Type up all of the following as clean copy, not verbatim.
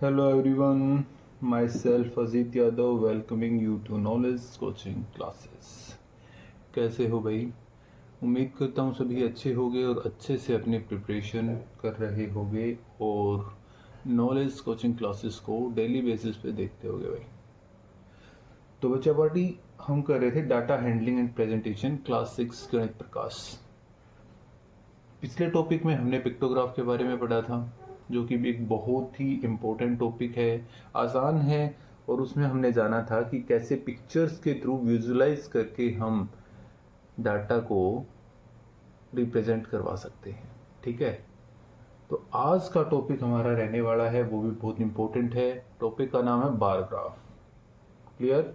Hello everyone, myself Azit Yadav welcoming you to Knowledge Coaching Classes। कैसे हो भाई? उम्मीद करता हूँ सभी अच्छे होंगे और अच्छे से अपनी प्रिपरेशन कर रहे होंगे और नॉलेज कोचिंग क्लासेस को डेली बेसिस पे देखते होंगे भाई। तो बच्चा पार्टी हम कर रहे थे data handling and presentation class 6 गणित प्रकाश। पिछले टॉपिक में हमने पिक्टोग्राफ के बारे में पढ़ा था, जो कि एक बहुत ही इम्पोर्टेंट टॉपिक है, आसान है। और उसमें हमने जाना था कि कैसे पिक्चर्स के थ्रू विजुलाइज करके हम डाटा को रिप्रेजेंट करवा सकते हैं। ठीक है, तो आज का टॉपिक हमारा रहने वाला है, वो भी बहुत इम्पोर्टेंट है। टॉपिक का नाम है बार ग्राफ। क्लियर?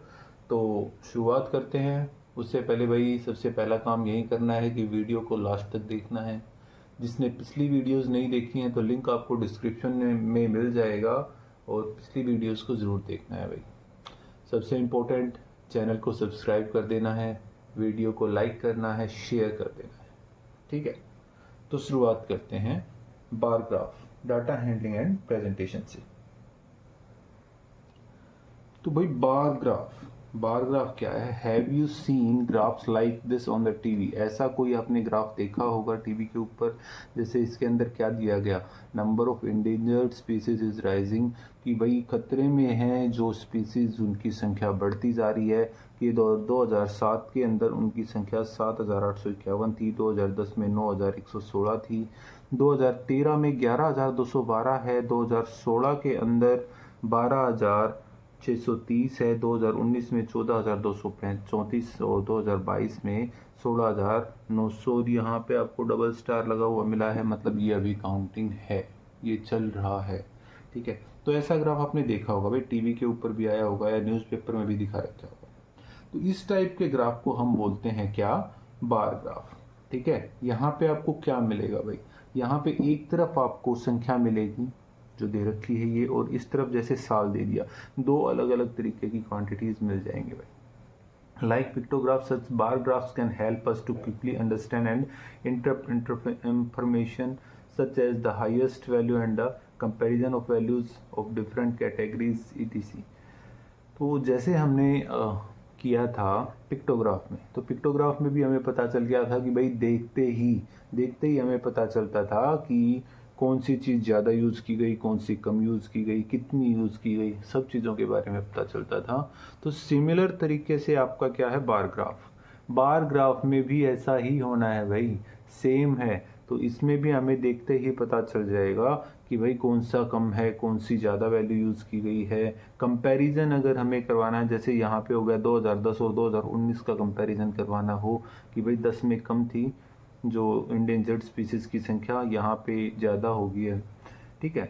तो शुरुआत करते हैं। उससे पहले भाई सबसे पहला काम यही करना है कि वीडियो को लास्ट तक देखना है। जिसने पिछली वीडियोस नहीं देखी हैं तो लिंक आपको डिस्क्रिप्शन में मिल जाएगा और पिछली वीडियोस को ज़रूर देखना है भाई। सबसे इम्पोर्टेंट, चैनल को सब्सक्राइब कर देना है, वीडियो को लाइक करना है, शेयर कर देना है। ठीक है, तो शुरुआत करते हैं bar graph, data handling and presentation से। तो भाई बार ग्राफ क्या है? Have you seen graphs like this on the TV? ऐसा कोई आपने ग्राफ देखा होगा टीवी के ऊपर। जैसे इसके अंदर क्या दिया गया, number of endangered species is rising, कि भाई खतरे में हैं जो स्पीसीज, उनकी संख्या बढ़ती जा रही है। कि 2007 के अंदर उनकी संख्या 7,851 थी, 2010 में 9,116 थी, 2013 में 11,212 है, 2016 के अंदर 12,630 है, 2019 में 14,234 और 2022 में 16,900। और यहाँ पे आपको डबल स्टार लगा हुआ मिला है, मतलब ये अभी काउंटिंग है, ये चल रहा है। ठीक है, तो ऐसा ग्राफ आपने देखा होगा भाई, टीवी के ऊपर भी आया होगा या न्यूज़पेपर में भी दिखा रखा होगा। तो इस टाइप के ग्राफ को हम बोलते हैं क्या? Bar graph. ठीक है, यहाँ पे आपको क्या मिलेगा भाई? यहाँ पे एक तरफ आपको संख्या मिलेगी जो दे रखी है ये, और इस तरफ जैसे साल दे दिया, दो अलग अलग तरीके की क्वांटिटीज मिल जाएंगे भाई। Like pictographs, such bar graphs can help us to quickly understand and interpret information such as the highest value and the comparison of values of different categories etc. तो जैसे हमने किया था पिक्टोग्राफ में, तो पिक्टोग्राफ में भी हमें पता चल गया था कि भाई देखते ही हमें पता चलता था कि कौन सी चीज़ ज़्यादा यूज़ की गई, कौन सी कम यूज़ की गई, कितनी यूज़ की गई, सब चीज़ों के बारे में पता चलता था। तो सिमिलर तरीके से आपका क्या है? बार ग्राफ में भी ऐसा ही होना है भाई, सेम है। तो इसमें भी हमें देखते ही पता चल जाएगा कि भाई कौन सा कम है, कौन सी ज़्यादा वैल्यू यूज़ की गई है। कंपैरिजन अगर हमें करवाना है, जैसे यहाँ पे हो गया 2010 और 2019 का कंपैरिजन करवाना हो कि भाई 10 में कम थी जो इंडेंजर्ड स्पीसीज की संख्या, यहाँ पे ज़्यादा हो गई है। ठीक है,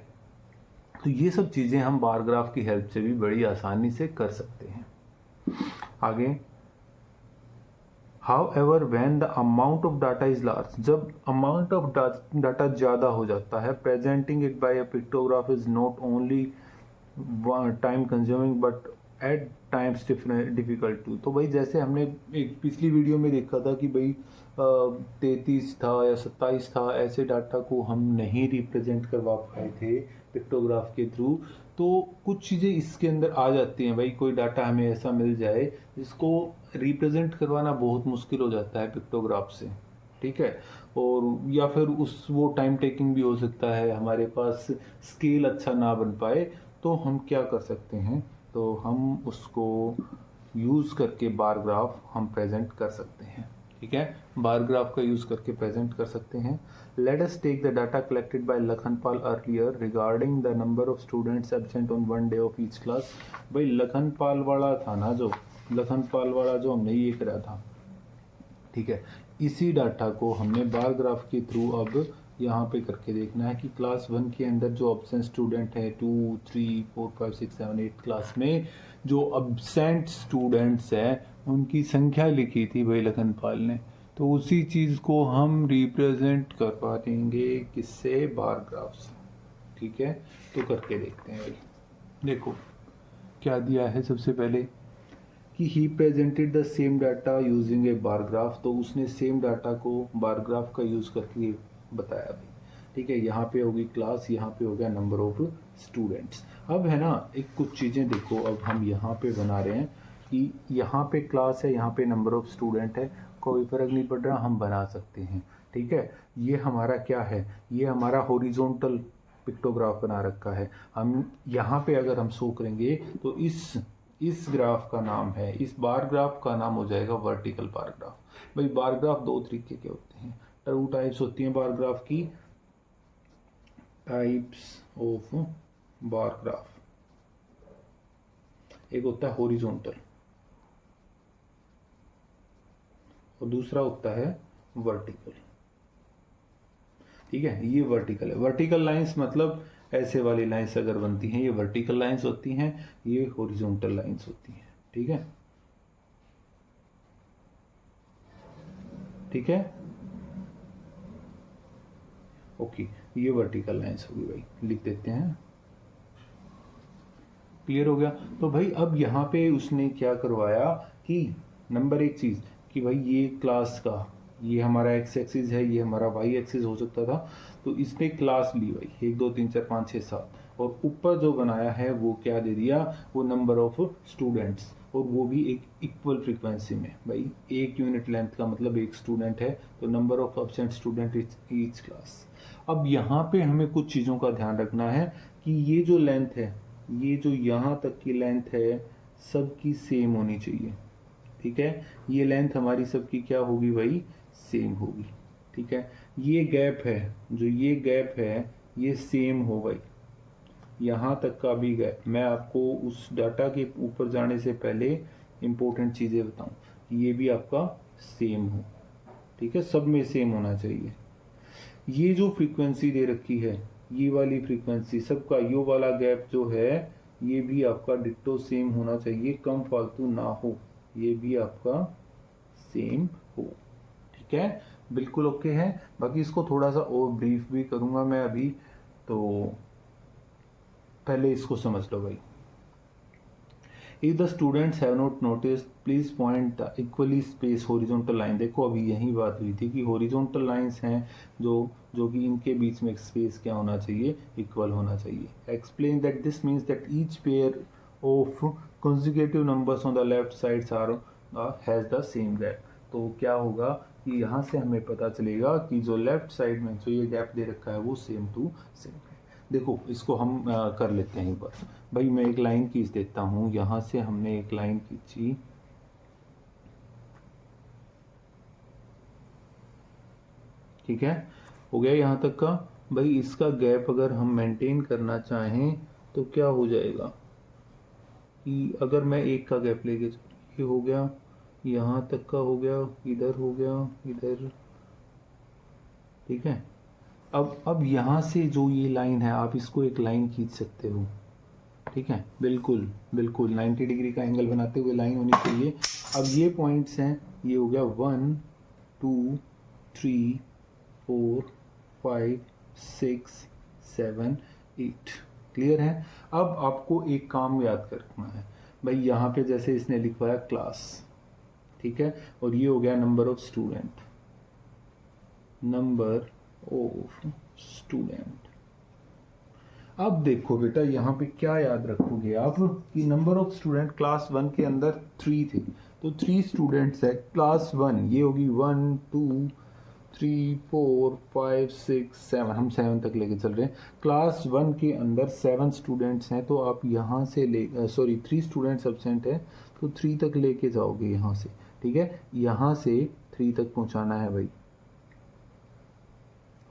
तो ये सब चीज़ें हम बार ग्राफ की हेल्प से भी बड़ी आसानी से कर सकते हैं। आगे, However, when the amount of data is large, जब amount of data ज़्यादा हो जाता है, presenting it by a pictograph is not only time consuming but at times difficult too. तो भाई जैसे हमने एक पिछली वीडियो में देखा था कि भाई 33 था या 27 था, ऐसे डाटा को हम नहीं रिप्रेजेंट करवा पाए थे पिक्टोग्राफ के थ्रू। तो कुछ चीज़ें इसके अंदर आ जाती हैं भाई, कोई डाटा हमें ऐसा मिल जाए जिसको रिप्रेजेंट करवाना बहुत मुश्किल हो जाता है पिक्टोग्राफ से। ठीक है, और या फिर उस वो टाइम टेकिंग भी हो सकता है, हमारे पास स्केल अच्छा ना बन पाए। तो हम क्या कर सकते हैं? तो हम उसको यूज़ करके बार ग्राफ हम प्रेजेंट कर सकते हैं। ठीक है, बार ग्राफ का यूज़ करके प्रेजेंट कर सकते हैं। Let us take the data collected by Lakhanpal earlier regarding the number of students absent on one day of each class. भाई लखनपाल वाला था ना, जो लखनपाल वाला जो हमने ये करा था। ठीक है, इसी डाटा को हमने बार ग्राफ के थ्रू अब यहाँ पे करके देखना है कि क्लास 1 के अंदर जो अब्सेंट स्टूडेंट है 2, 3, 4, 5, 6, 7, 8 क्लास में जो अब्सेंट स्टूडेंट्स हैं उनकी संख्या लिखी थी भाई लखनपाल ने। तो उसी चीज़ को हम रिप्रेजेंट करवा देंगे किससे? बार ग्राफ से। ठीक है, तो करके देखते हैं भाई। देखो क्या दिया है सबसे पहले कि he presented the same data using A bar graph. तो उसने सेम डाटा को बार ग्राफ का यूज़ करके बताया भाई। ठीक है, यहाँ पे होगी क्लास, यहाँ पे हो गया नंबर ऑफ स्टूडेंट्स। अब है ना एक कुछ चीज़ें देखो, अब हम यहाँ पे बना रहे हैं कि यहाँ पे क्लास है, यहाँ पे नंबर ऑफ स्टूडेंट है, कोई फ़र्क नहीं पड़ रहा, हम बना सकते हैं। ठीक है, ये हमारा क्या है, ये हमारा हॉरिजॉन्टल पिक्टोग्राफ बना रखा है। हम यहाँ पे अगर हम शो करेंगे तो इस ग्राफ का नाम है, इस बार ग्राफ का नाम हो जाएगा वर्टिकल बार ग्राफ। भाई बार ग्राफ दो तरीके के होते हैं, टू टाइप्स होती हैं बार ग्राफ की, टाइप्स ऑफ बार ग्राफ। एक होता है हॉरिजॉन्टल और दूसरा होता है वर्टिकल। ठीक है, ये वर्टिकल है। वर्टिकल लाइंस मतलब ऐसे वाली लाइंस अगर बनती हैं ये वर्टिकल लाइंस होती हैं, ये हॉरिजॉन्टल लाइंस होती हैं। ठीक है, ठीक है, ओके, ये वर्टिकल लाइंस होगी भाई, लिख देते हैं। क्लियर हो गया। तो भाई अब यहाँ पे उसने क्या करवाया कि नंबर एक चीज़ कि भाई ये क्लास का, ये हमारा एक्स एक्सिस है, ये हमारा वाई एक्सिस हो सकता था, तो इसने क्लास ली भाई 1 2 3 4 5 6 7, और ऊपर जो बनाया है वो क्या दे दिया, वो नंबर ऑफ स्टूडेंट्स, और वो भी एक इक्वल फ्रीक्वेंसी में। भाई एक यूनिट लेंथ का मतलब एक स्टूडेंट है, तो number of absent student each class. अब यहाँ पे हमें कुछ चीज़ों का ध्यान रखना है कि ये जो लेंथ है, ये जो यहाँ तक की लेंथ है सबकी सेम होनी चाहिए। ठीक है, ये लेंथ हमारी सबकी क्या होगी भाई, सेम होगी। ठीक है, ये गैप है, जो ये गैप है ये सेम हो भाई, यहाँ तक का भी गैप। मैं आपको उस डाटा के ऊपर जाने से पहले इम्पोर्टेंट चीज़ें बताऊं कि ये भी आपका सेम हो। ठीक है, सब में सेम होना चाहिए। ये जो फ्रीक्वेंसी दे रखी है, ये वाली फ्रीक्वेंसी सबका, यो वाला गैप जो है ये भी आपका डिट्टो सेम होना चाहिए, कम फालतू ना हो, ये भी आपका सेम हो। ठीक है, बिल्कुल ओके है। बाकी इसको थोड़ा सा और ब्रीफ भी करूंगा मैं अभी, तो पहले इसको समझ लो भाई। If the students have not noticed, please point the equally spaced horizontal line। देखो अभी यही बात हुई थी कि horizontal lines हैं जो कि इनके बीच में स्पेस क्या होना चाहिए, इक्वल होना चाहिए। Explain that this means that each pair of consecutive numbers on the left sides has the same gap। तो क्या होगा कि यहाँ से हमें पता चलेगा कि जो लेफ्ट साइड में जो ये गैप दे रखा है वो सेम टू सेम है। देखो इसको हम कर लेते हैं एक बार। भाई मैं एक लाइन खींच देता हूँ, यहाँ से हमने एक लाइन खींची, ठीक है, हो गया यहाँ तक का। भाई इसका गैप अगर हम मेंटेन करना चाहें तो क्या हो जाएगा कि अगर मैं एक का गैप लेके, ये हो गया, यहाँ तक का हो गया, इधर हो गया, इधर। ठीक है, अब यहाँ से जो ये लाइन है आप इसको एक लाइन खींच सकते हो। ठीक है, बिल्कुल बिल्कुल 90 डिग्री का एंगल बनाते हुए लाइन होनी चाहिए। अब ये पॉइंट्स हैं, ये हो गया 1 2 3 4 5 6 7 8। क्लियर है। अब आपको एक काम याद करना है भाई, यहाँ पे जैसे इसने लिखवाया क्लास, ठीक है, और ये हो गया number of student, number of student. अब देखो बेटा यहाँ पे क्या याद रखोगे आप कि नंबर ऑफ स्टूडेंट क्लास 1 के अंदर 3 थे, तो 3 स्टूडेंट्स है क्लास 1, ये होगी 1 2 3 4 5 6 7, हम 7 तक लेके चल रहे हैं। क्लास 1 के अंदर 7 स्टूडेंट्स हैं, तो आप यहाँ से ले 3 स्टूडेंट्स एब्सेंट है, तो 3 तक लेके जाओगे यहाँ से। ठीक है, यहाँ से 3 तक पहुँचाना है भाई,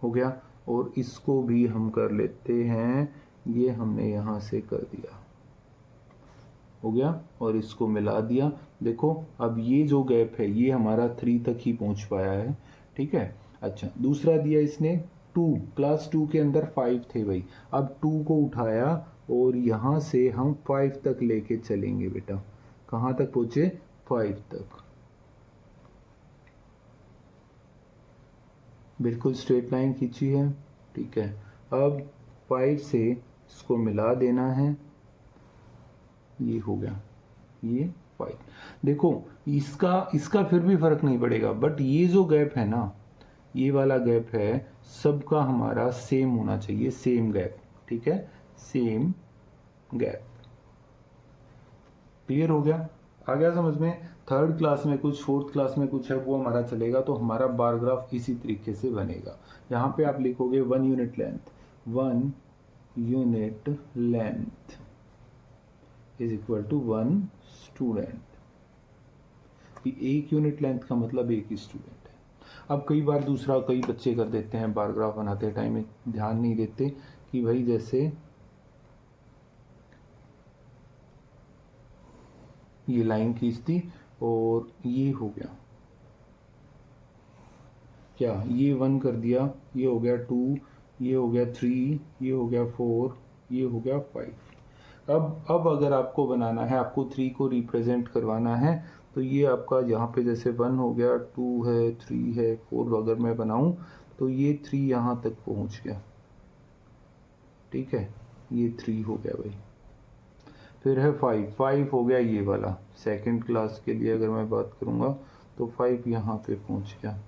हो गया। और इसको भी हम कर लेते हैं, ये हमने यहाँ से कर दिया, हो गया, और इसको मिला दिया। देखो अब ये जो गैप है ये हमारा 3 तक ही पहुँच पाया है। ठीक है, अच्छा दूसरा दिया इसने 2, क्लास 2 के अंदर 5 थे भाई, अब 2 को उठाया और यहाँ से हम 5 तक लेके चलेंगे बेटा। कहाँ तक पहुँचे, 5 तक, बिल्कुल स्ट्रेट लाइन खींची है। ठीक है, अब 5 से इसको मिला देना है, ये हो गया, ये 5। देखो इसका फिर भी फर्क नहीं पड़ेगा, बट ये जो गैप है ना, ये वाला गैप है सबका हमारा सेम होना चाहिए, सेम गैप, ठीक है, सेम गैप। क्लियर हो गया? आ गया समझ में? थर्ड क्लास में कुछ, फोर्थ क्लास में कुछ है वो हमारा चलेगा, तो हमारा बार ग्राफ इसी तरीके से बनेगा। यहाँ पे आप लिखोगे 1 unit length, 1 unit length is equal to 1 student. 1 unit length का मतलब 1 स्टूडेंट है। अब कई बार दूसरा कई बच्चे कर देते हैं, बार ग्राफ बनाते टाइम ध्यान नहीं देते कि भाई जैसे ये लाइन खींचती और ये हो गया क्या, ये 1 कर दिया, ये हो गया 2, ये हो गया 3, ये हो गया 4, ये हो गया 5। अब अगर आपको बनाना है, आपको 3 को रिप्रेजेंट करवाना है, तो ये आपका यहाँ पे जैसे 1 हो गया, 2 है, 3 है, 4 अगर मैं बनाऊँ तो ये 3 यहाँ तक पहुँच गया, ठीक है, ये 3 हो गया भाई। फिर है 5 हो गया ये वाला, सेकंड क्लास के लिए अगर मैं बात करूँगा तो 5 यहाँ पे पहुँच गया,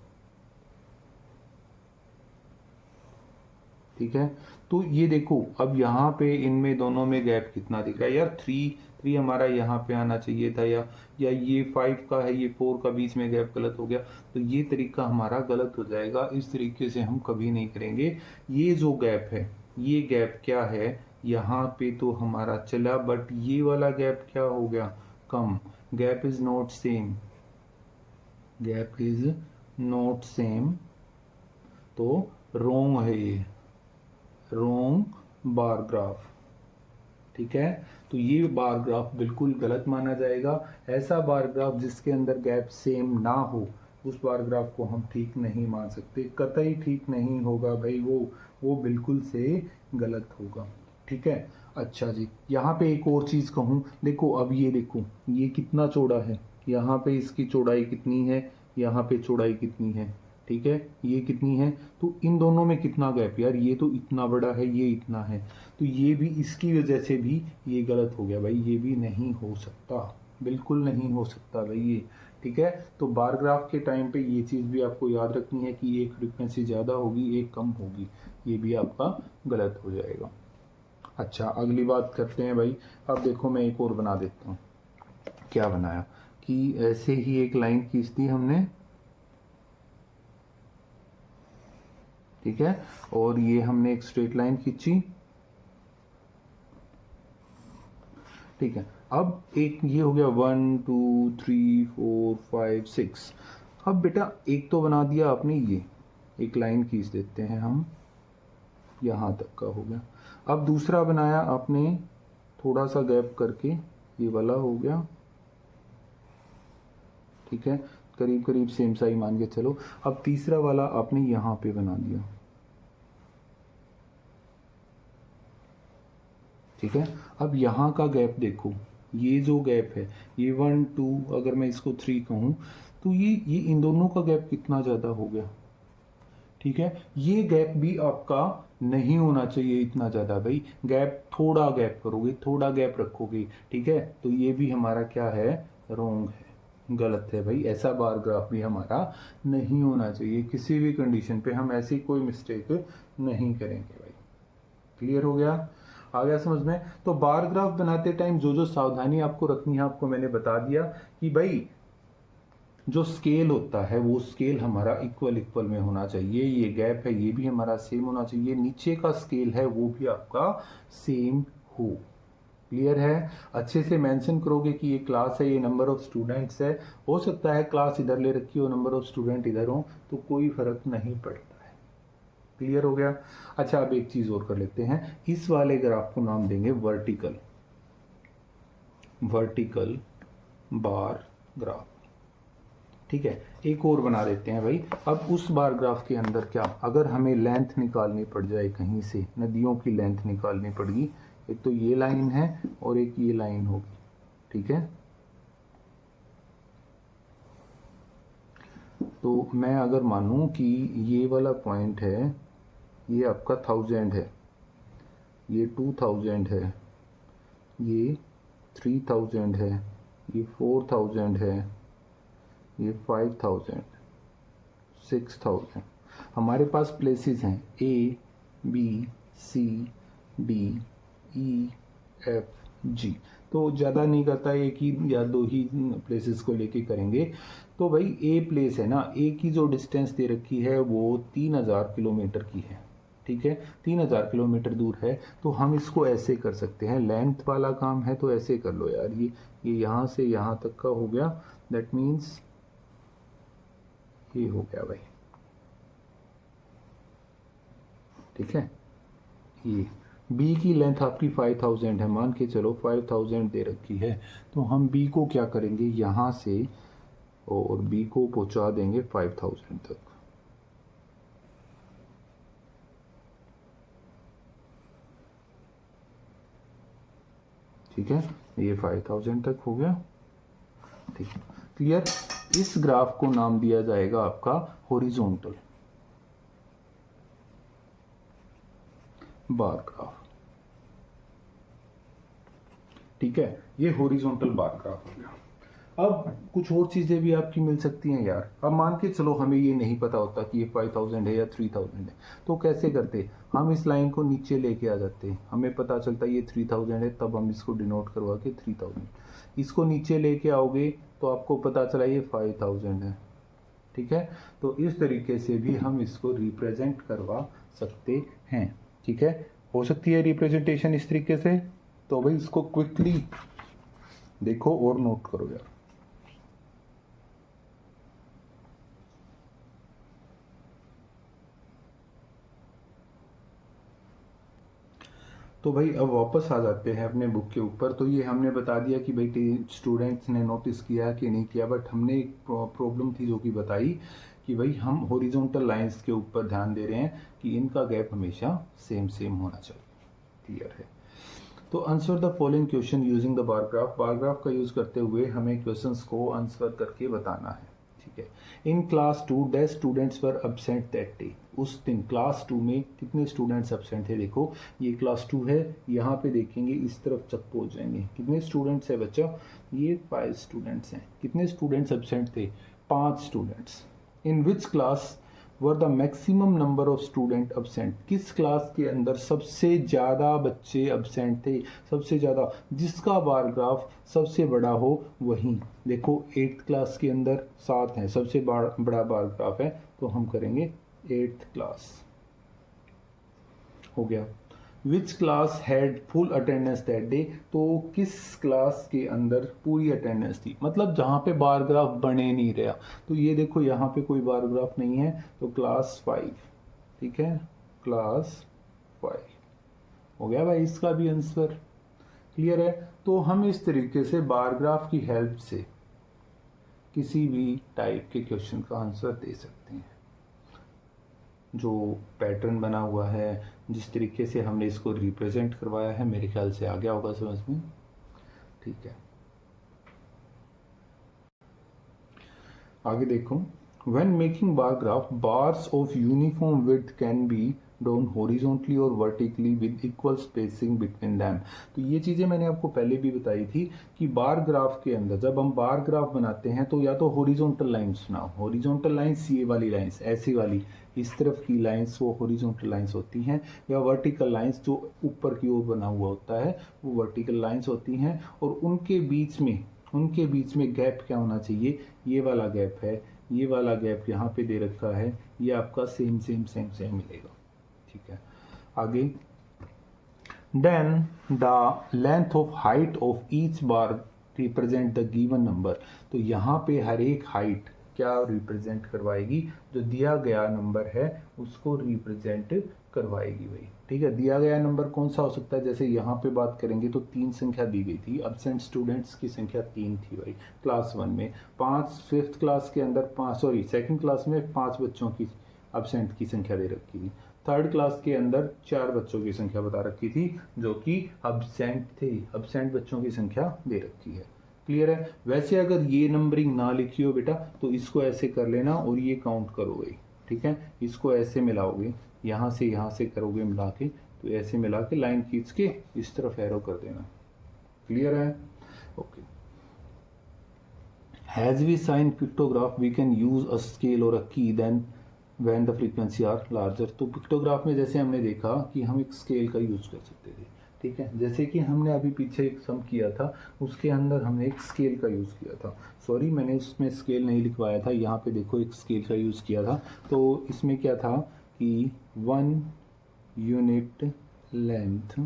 ठीक है। तो ये देखो अब यहाँ पे इनमें दोनों में गैप कितना दिख रहा है यार, 3 हमारा यहाँ पे आना चाहिए था, या ये 5 का है, ये 4 का बीच में गैप गलत हो गया, तो ये तरीका हमारा गलत हो जाएगा। इस तरीके से हम कभी नहीं करेंगे। ये जो गैप है, ये गैप क्या है, यहाँ पे तो हमारा चला, बट ये वाला गैप क्या हो गया, कम। Gap is not same, gap is not same, तो रोंग है ये, रोंग बार ग्राफ, ठीक है। तो ये बार ग्राफ बिल्कुल गलत माना जाएगा। ऐसा बार ग्राफ जिसके अंदर गैप सेम ना हो, उस बार ग्राफ को हम ठीक नहीं मान सकते, कतई ठीक नहीं होगा भाई, वो बिल्कुल से गलत होगा, ठीक है। अच्छा जी, यहाँ पे एक और चीज़ कहूँ, देखो अब ये देखो ये कितना चौड़ा है, यहाँ पे इसकी चौड़ाई कितनी है, यहाँ पे चौड़ाई कितनी है, ठीक है, ये कितनी है, तो इन दोनों में कितना गैप यार, ये तो इतना बड़ा है, ये इतना है, तो ये भी इसकी वजह से भी ये गलत हो गया भाई, ये भी नहीं हो सकता, बिल्कुल नहीं हो सकता भाई ये, ठीक है। तो बार ग्राफ के टाइम पे ये चीज़ भी आपको याद रखनी है कि एक फ्रीक्वेंसी ज़्यादा होगी, एक कम होगी, ये भी आपका गलत हो जाएगा। अच्छा, अगली बात करते हैं भाई। अब देखो मैं एक और बना देता हूँ। क्या बनाया कि ऐसे ही एक लाइन खींच दी हमने, ठीक है, और ये हमने एक स्ट्रेट लाइन खींची, ठीक है। अब एक ये हो गया 1 2 3 4 5 6। अब बेटा एक तो बना दिया आपने, ये एक लाइन खींच देते हैं हम, यहाँ तक का हो गया। अब दूसरा बनाया आपने थोड़ा सा गैप करके, ये वाला हो गया, ठीक है, करीब करीब सेम साइज मान के चलो। अब तीसरा वाला आपने यहाँ पे बना दिया, ठीक है। अब यहाँ का गैप देखो, ये जो गैप है, ये 1 2, अगर मैं इसको 3 कहूँ तो ये इन दोनों का गैप कितना ज़्यादा हो गया, ठीक है। ये गैप भी आपका नहीं होना चाहिए इतना ज़्यादा भाई, गैप थोड़ा गैप करोगे, थोड़ा गैप रखोगे, ठीक है, तो ये भी हमारा क्या है, रोंग है, गलत है भाई। ऐसा बार ग्राफ भी हमारा नहीं होना चाहिए, किसी भी कंडीशन पे हम ऐसी कोई मिस्टेक नहीं करेंगे भाई। क्लियर हो गया? आ गया समझ में? तो बार ग्राफ बनाते टाइम जो जो सावधानी आपको रखनी है आपको मैंने बता दिया कि भाई जो स्केल होता है वो स्केल हमारा इक्वल में होना चाहिए, ये गैप है ये भी हमारा सेम होना चाहिए, नीचे का स्केल है वो भी आपका सेम हो। क्लियर है? अच्छे से मेंशन करोगे कि ये क्लास है, ये नंबर ऑफ स्टूडेंट्स है, हो सकता है क्लास इधर ले रखी हो, नंबर ऑफ स्टूडेंट इधर हो, तो कोई फर्क नहीं पड़ता है। क्लियर हो गया? अच्छा, अब एक चीज और कर लेते हैं, इस वाले ग्राफ को नाम देंगे वर्टिकल, वर्टिकल बार ग्राफ, ठीक है। एक और बना देते हैं भाई। अब उस बार ग्राफ के अंदर क्या, अगर हमें लेंथ निकालनी पड़ जाए कहीं से, नदियों की लेंथ निकालनी पड़गी, एक तो ये लाइन है और एक ये लाइन होगी, ठीक है। तो मैं अगर मानूं कि ये वाला पॉइंट है, ये आपका 1000 है, ये 2000 है, ये 3000 है, ये 4000 है, ये 5000, 6000। हमारे पास प्लेसेस हैं A B C D E F G, तो ज़्यादा नहीं करता, एक ही या दो ही प्लेसेस को लेके करेंगे। तो भाई ए प्लेस है ना, ए की जो डिस्टेंस दे रखी है वो 3000 किलोमीटर की है, ठीक है, 3000 किलोमीटर दूर है। तो हम इसको ऐसे कर सकते हैं, लेंथ वाला काम है तो ऐसे कर लो यार, ये यहाँ से यहाँ तक का हो गया, दैट मीन्स ये हो गया भाई, ठीक है। ये बी की लेंथ आपकी 5000 है, मान के चलो 5000 दे रखी है, तो हम बी को क्या करेंगे यहाँ से, और बी को पहुंचा देंगे 5000 तक, ठीक है, ये 5000 तक हो गया, ठीक है, क्लियर। इस ग्राफ को नाम दिया जाएगा आपका हॉरिजॉन्टल बार ग्राफ, ठीक है, ये हॉरिजॉन्टल बार ग्राफ हो गया। अब कुछ और चीज़ें भी आपकी मिल सकती हैं यार। अब मान के चलो हमें ये नहीं पता होता कि ये 5000 है या 3000 है, तो कैसे करते, हम इस लाइन को नीचे लेके आ जाते, हमें पता चलता ये 3000 है, तब हम इसको डिनोट करवा के 3000, इसको नीचे लेके आओगे तो आपको पता चला ये 5000 है, ठीक है। तो इस तरीके से भी हम इसको रिप्रेजेंट करवा सकते हैं, ठीक है, हो सकती है रिप्रेजेंटेशन इस तरीके से। तो भाई इसको क्विकली देखो और नोट करो यार। तो भाई अब वापस आ जाते हैं अपने बुक के ऊपर। तो ये हमने बता दिया कि भाई स्टूडेंट्स ने नोटिस किया कि नहीं किया, बट हमने एक प्रॉब्लम थी जो कि बताई कि भाई हम हॉरिजॉन्टल लाइंस के ऊपर ध्यान दे रहे हैं कि इनका गैप हमेशा सेम सेम होना चाहिए, क्लियर है। तो answer the following question using the bar graph, bar graph का यूज करते हुए हमें क्वेश्चंस को आंसर करके बताना है, ठीक है। In class 2 dash students were absent that day, उस दिन क्लास 2 में कितने स्टूडेंट्स एब्सेंट थे, देखो ये क्लास 2 है, यहाँ पे देखेंगे इस तरफ तक पहुँच जाएंगे, कितने स्टूडेंट्स है बच्चा, ये 5 स्टूडेंट्स हैं, कितने स्टूडेंट्स एब्सेंट थे, 5 students. In which class were the maximum number of student absent, किस क्लास के अंदर सबसे ज़्यादा बच्चे एब्सेंट थे, सबसे ज़्यादा, जिसका बार ग्राफ सबसे बड़ा हो वहीं, देखो 8th क्लास के अंदर 7 हैं, सबसे बड़ा बार ग्राफ है, तो हम करेंगे 8th क्लास, हो गया। Which class had full attendance that day, तो किस क्लास के अंदर पूरी अटेंडेंस थी, मतलब जहाँ पे बार ग्राफ बने नहीं रहा, तो ये देखो यहाँ पे कोई बार ग्राफ नहीं है, तो क्लास 5, ठीक है, क्लास 5 हो गया भाई, इसका भी आंसर क्लियर है। तो हम इस तरीके से बार ग्राफ की हेल्प से किसी भी टाइप के क्वेश्चन का आंसर दे सकते हैं। जो पैटर्न बना हुआ है, जिस तरीके से हमने इसको रिप्रेजेंट करवाया है, मेरे ख्याल से आ गया होगा समझ में, ठीक है। आगे देखो, when making bar graph, bars of uniform width can be drawn horizontally और vertically with equal spacing between them। तो ये चीज़ें मैंने आपको पहले भी बताई थी कि बार ग्राफ के अंदर जब हम बार ग्राफ बनाते हैं तो या तो हॉरिजॉन्टल लाइंस बनाओ, हॉरिजॉन्टल लाइंस ये वाली लाइंस, ऐसी वाली इस तरफ की लाइंस वो हॉरिजॉन्टल लाइंस होती हैं, या वर्टिकल लाइंस जो ऊपर की ओर बना हुआ होता है वो वर्टिकल लाइंस होती हैं, और उनके बीच में गैप क्या होना चाहिए, ये वाला गैप है, ये वाला गैप यहाँ पे दे रखा है, ये आपका सेम मिलेगा, ठीक है। आगे, then the length of height of each bar represent the given number, तो यहाँ पे हर एक हाइट क्या रिप्रेजेंट करवाएगी, जो दिया गया नंबर है उसको रिप्रेजेंट करवाएगी भाई, ठीक है। दिया गया नंबर कौन सा हो सकता है, जैसे यहाँ पे बात करेंगे तो 3 संख्या दी गई थी, एब्सेंट स्टूडेंट्स की संख्या 3 थी भाई क्लास 1 में, 5 5th क्लास के अंदर 2nd क्लास में 5 बच्चों की एब्सेंट की संख्या दे रखी थी, 3rd क्लास के अंदर 4 बच्चों की संख्या बता रखी थी जो कि एब्सेंट थे, एब्सेंट बच्चों की संख्या दे रखी है, क्लियर है। वैसे अगर ये नंबरिंग ना लिखी हो बेटा तो इसको ऐसे कर लेना और ये काउंट करोगे, ठीक है, इसको ऐसे मिलाओगे, यहाँ से करोगे मिला के, तो ऐसे मिला के लाइन खींच के इस तरफ एरो कर देना, क्लियर है, okay. As we sign pictograph we can use a scale or a key then when the frequency are larger. तो पिक्टोग्राफ में जैसे हमने देखा कि हम एक स्केल का यूज़ कर सकते थे, ठीक है, जैसे कि हमने अभी पीछे एक सम किया था उसके अंदर हमने एक स्केल का यूज़ किया था। सॉरी, मैंने उसमें स्केल नहीं लिखवाया था, यहाँ पे देखो एक स्केल का यूज़ किया था। तो इसमें क्या था कि 1 unit length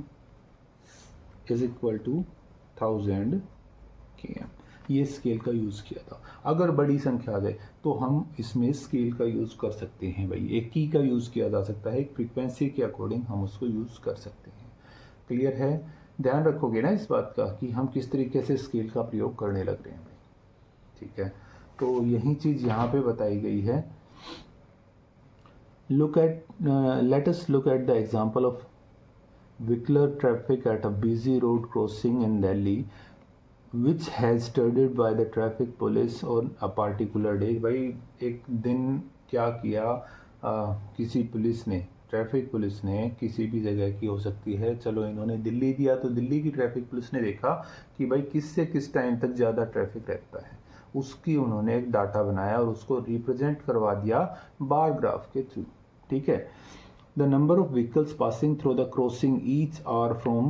is equal to 1000 km, ये स्केल का यूज़ किया था। अगर बड़ी संख्या आ जाए तो हम इसमें स्केल का यूज़ कर सकते हैं भाई, एक की का यूज़ किया जा सकता है, एक फ्रीक्वेंसी के अकॉर्डिंग हम उसको यूज़ कर सकते हैं। क्लियर है? ध्यान रखोगे ना इस बात का कि हम किस तरीके से स्केल का प्रयोग करने लग रहे हैं भाई, ठीक है। तो यही चीज़ यहाँ पे बताई गई है। Let us look at the example of vehicular traffic at a busy road crossing in Delhi which has studied by the traffic police on a particular day। भाई एक दिन क्या किया किसी पुलिस ने, ट्रैफिक पुलिस ने, किसी भी जगह की हो सकती है, चलो इन्होंने दिल्ली दिया तो दिल्ली की ट्रैफिक पुलिस ने देखा कि भाई किस से किस टाइम तक ज़्यादा ट्रैफिक रहता है, उसकी उन्होंने एक डाटा बनाया और उसको रिप्रेजेंट करवा दिया बार ग्राफ के थ्रू, ठीक है। The number of vehicles passing through the crossing each hour from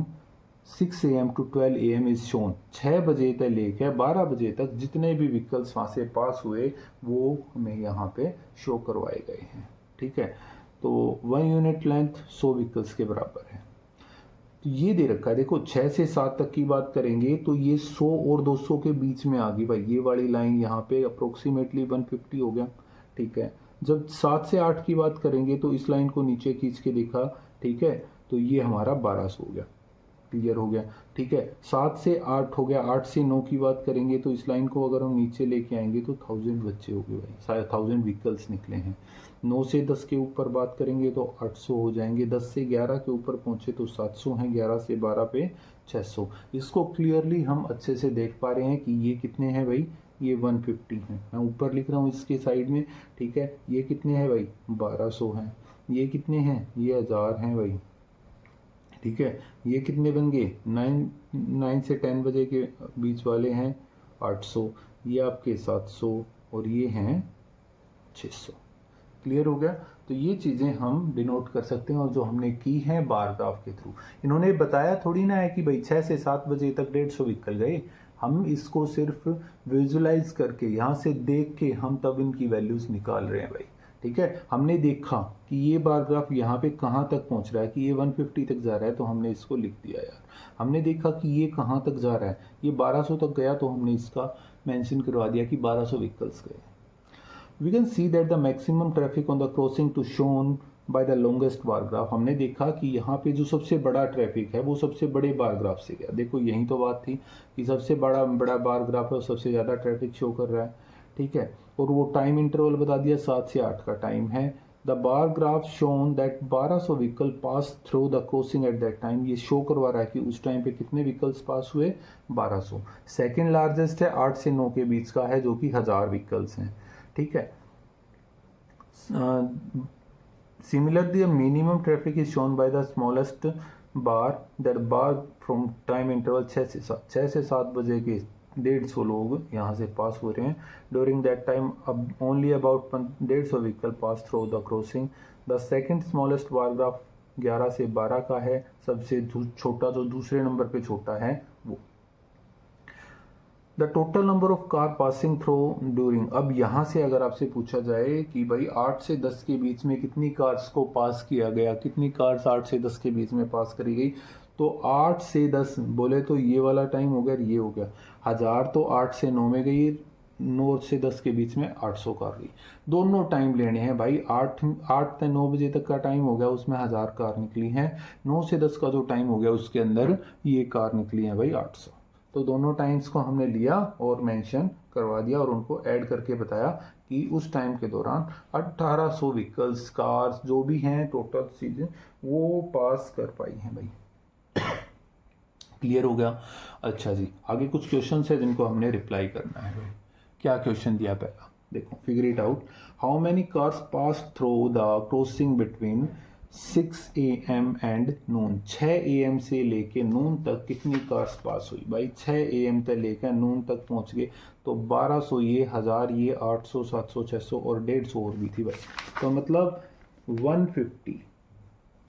6 AM to 12 AM is shown। 6 बजे से लेकर 12 बजे तक जितने भी व्हीकल्स वहाँ से पास हुए वो हमें यहाँ पे शो करवाए गए हैं, ठीक है। तो 1 यूनिट लेंथ 100 व्हीकल्स के बराबर है। तो ये दे रखा है, देखो 6 से 7 तक की बात करेंगे तो ये 100 और 200 के बीच में आ गई भाई, ये वाली लाइन यहाँ पे अप्रोक्सीमेटली 150 हो गया, ठीक है। जब 7 से 8 की बात करेंगे तो इस लाइन को नीचे खींच के देखा, ठीक है, तो ये हमारा 1200 हो गया, क्लियर हो गया, ठीक है। 7 से 8 हो गया, 8 से 9 की बात करेंगे तो इस लाइन को अगर हम नीचे लेके आएंगे तो 1000 बच्चे हो गए भाई, 1000 व्हीकल्स निकले हैं। 9 से 10 के ऊपर बात करेंगे तो 800 हो जाएंगे, 10 से 11 के ऊपर पहुंचे तो 700 हैं, 11 से 12 पे 600। इसको क्लियरली हम अच्छे से देख पा रहे हैं कि ये कितने हैं भाई, ये 150 है, मैं ऊपर लिख रहा हूँ इसके साइड में, ठीक है। ये कितने हैं भाई, 1200 हैं। ये कितने हैं, ये 1000 हैं भाई, ठीक है। ये कितने बन गए, 9 से 10 बजे के बीच वाले हैं 800, ये आपके 700 और ये हैं 600। क्लियर हो गया? तो ये चीज़ें हम डिनोट कर सकते हैं और जो हमने की हैं बार ग्राफ के थ्रू। इन्होंने बताया थोड़ी ना है कि भाई 6 से 7 बजे तक 150 व्हीकल गए, हम इसको सिर्फ विजुलाइज करके यहाँ से देख के हम तब इनकी वैल्यूज़ निकाल रहे हैं भाई, ठीक है। हमने देखा कि ये बार ग्राफ यहाँ पे कहाँ तक पहुँच रहा है कि ये 150 तक जा रहा है तो हमने इसको लिख दिया यार। हमने देखा कि ये कहाँ तक जा रहा है, ये 1200 तक गया तो हमने इसका मेंशन करवा दिया कि 1200 व्हीकल्स गए। We can see that the maximum traffic on the crossing to shown by the longest bar graph। हमने देखा कि यहाँ पे जो सबसे बड़ा ट्रैफिक है वो सबसे बड़े बार ग्राफ से गया। देखो यही तो बात थी कि सबसे बड़ा बार ग्राफ है और सबसे ज़्यादा ट्रैफिक शो कर रहा है, ठीक है। और वो टाइम इंटरवल बता दिया 7 से 8 का टाइम है। The bar graph shown that 1200 vehicle pass through the crossing at that time. ये शो करवा रहा है कि उस टाइम पे कितने व्हीकल्स पास हुए, 1200। सेकेंड लार्जेस्ट है 8 से 9 के बीच का है जो कि 1000 व्हीकल्स हैं, ठीक है। Similarly, the minimum traffic is shown by the smallest bar, that bar from time interval 6 से 7 बजे के 150 लोग यहाँ से पास हो रहे हैं। During that time, only about 150 vehicle pass through the crossing। The second smallest bar graph 11 से 12 का है, सबसे छोटा जो दूसरे नंबर पे छोटा है वो। The total number of car passing through during. अब यहाँ से अगर आपसे पूछा जाए कि भाई 8 से 10 के बीच में कितनी कार्स को पास किया गया, कितनी कार्स 8 से 10 के बीच में पास करी गई, तो 8 से 10 बोले तो ये वाला टाइम हो गया, ये हो गया 1000, तो 8 से 9 में गई, 9 से 10 के बीच में 800 कार गई। दोनों टाइम लेने हैं भाई, 8 से 9 बजे तक का टाइम हो गया, उसमें 1000 कार निकली हैं। 9 से 10 का जो टाइम हो गया उसके अंदर ये कार निकली हैं भाई 800। तो दोनों टाइम्स को हमने लिया और मेंशन करवा दिया और उनको ऐड करके बताया कि उस टाइम के दौरान 1800 व्हीकल्स, कार्स जो भी हैं टोटल चीज़ें वो पास कर पाई हैं भाई। क्लियर हो गया? अच्छा जी, आगे कुछ क्वेश्चन है जिनको हमने रिप्लाई करना है भाई। क्या क्वेश्चन दिया पहला देखो, figure it out. How many cars pass through the crossing between 6 AM and Noon, 6 AM से लेके नून तक कितनी कार्स पास हुई भाई? 6 AM तक लेकर नून तक पहुंच गए तो 1200, ये 1000, ये 800, 700, 600 और 150 और भी थी भाई। तो मतलब 150,